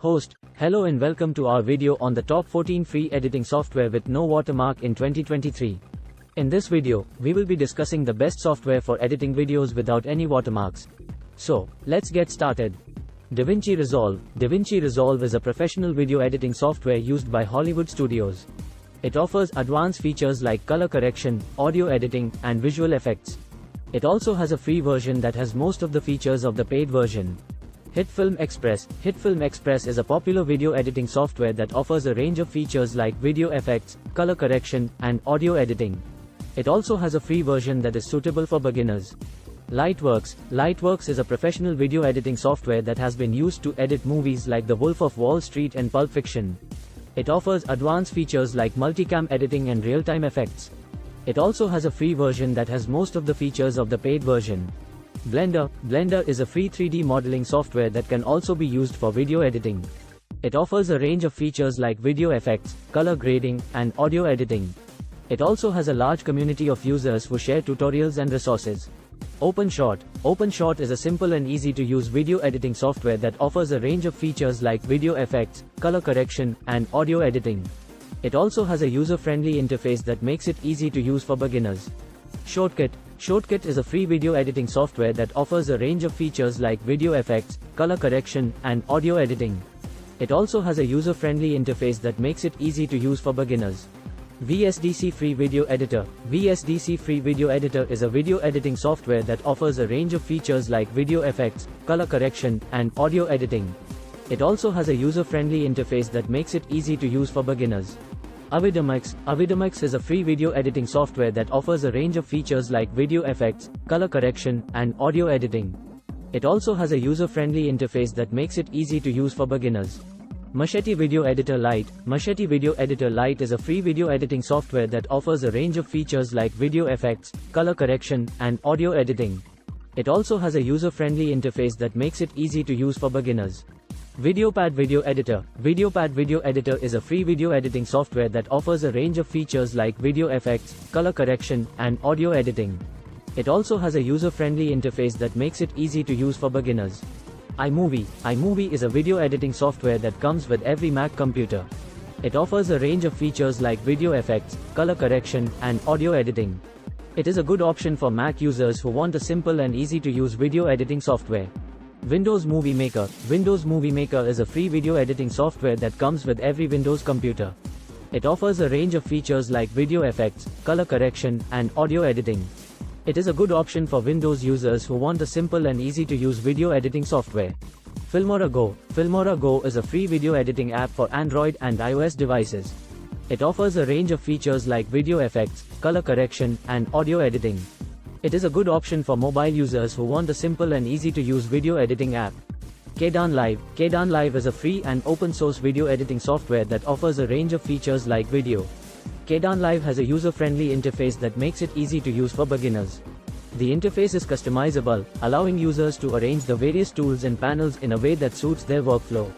Host, hello and welcome to our video on the top 14 free editing software with no watermark in 2023. In this video, we will be discussing the best software for editing videos without any watermarks. So, let's get started. DaVinci Resolve. DaVinci Resolve is a professional video editing software used by Hollywood studios. It offers advanced features like color correction, audio editing, and visual effects. It also has a free version that has most of the features of the paid version. HitFilm Express. HitFilm Express is a popular video editing software that offers a range of features like video effects, color correction, and audio editing. It also has a free version that is suitable for beginners. Lightworks. Lightworks is a professional video editing software that has been used to edit movies like The Wolf of Wall Street and Pulp Fiction. It offers advanced features like multicam editing and real-time effects. It also has a free version that has most of the features of the paid version. Blender. Blender is a free 3D modeling software that can also be used for video editing. It offers a range of features like video effects, color grading, and audio editing. It also has a large community of users who share tutorials and resources. OpenShot. OpenShot is a simple and easy to use video editing software that offers a range of features like video effects, color correction, and audio editing. It also has a user-friendly interface that makes it easy to use for beginners. Shotcut. Shotcut is a free video editing software that offers a range of features like video effects, color correction, and audio editing. It also has a user-friendly interface that makes it easy to use for beginners. VSDC Free Video Editor. VSDC Free Video Editor is a video editing software that offers a range of features like video effects, color correction, and audio editing. It also has a user-friendly interface that makes it easy to use for beginners. Watermark is a free video editing software that offers a range of features like video effects, color correction, and audio editing. It also has a user-friendly interface that makes it easy to use for beginners. Machete Video Editor Lite. Machete Video Editor Lite is a free video editing software that offers a range of features like video effects, color correction, and audio editing. It also has a user-friendly interface that makes it easy to use for beginners. VideoPad Video Editor. VideoPad Video Editor is a free video editing software that offers a range of features like video effects, color correction, and audio editing. It also has a user-friendly interface that makes it easy to use for beginners. iMovie. iMovie is a video editing software that comes with every Mac computer. It offers a range of features like video effects, color correction, and audio editing. It is a good option for Mac users who want a simple and easy to use video editing software. Windows Movie Maker. Windows Movie Maker is a free video editing software that comes with every Windows computer. It offers a range of features like video effects, color correction, and audio editing. It is a good option for Windows users who want a simple and easy to use video editing software. Filmora Go. Filmora Go is a free video editing app for Android and iOS devices. It offers a range of features like video effects, color correction, and audio editing. It is a good option for mobile users who want a simple and easy to use video editing app. Kdan Live. Kdan Live is a free and open source video editing software that offers a range of features like video. Kdan Live has a user-friendly interface that makes it easy to use for beginners. The interface is customizable, allowing users to arrange the various tools and panels in a way that suits their workflow.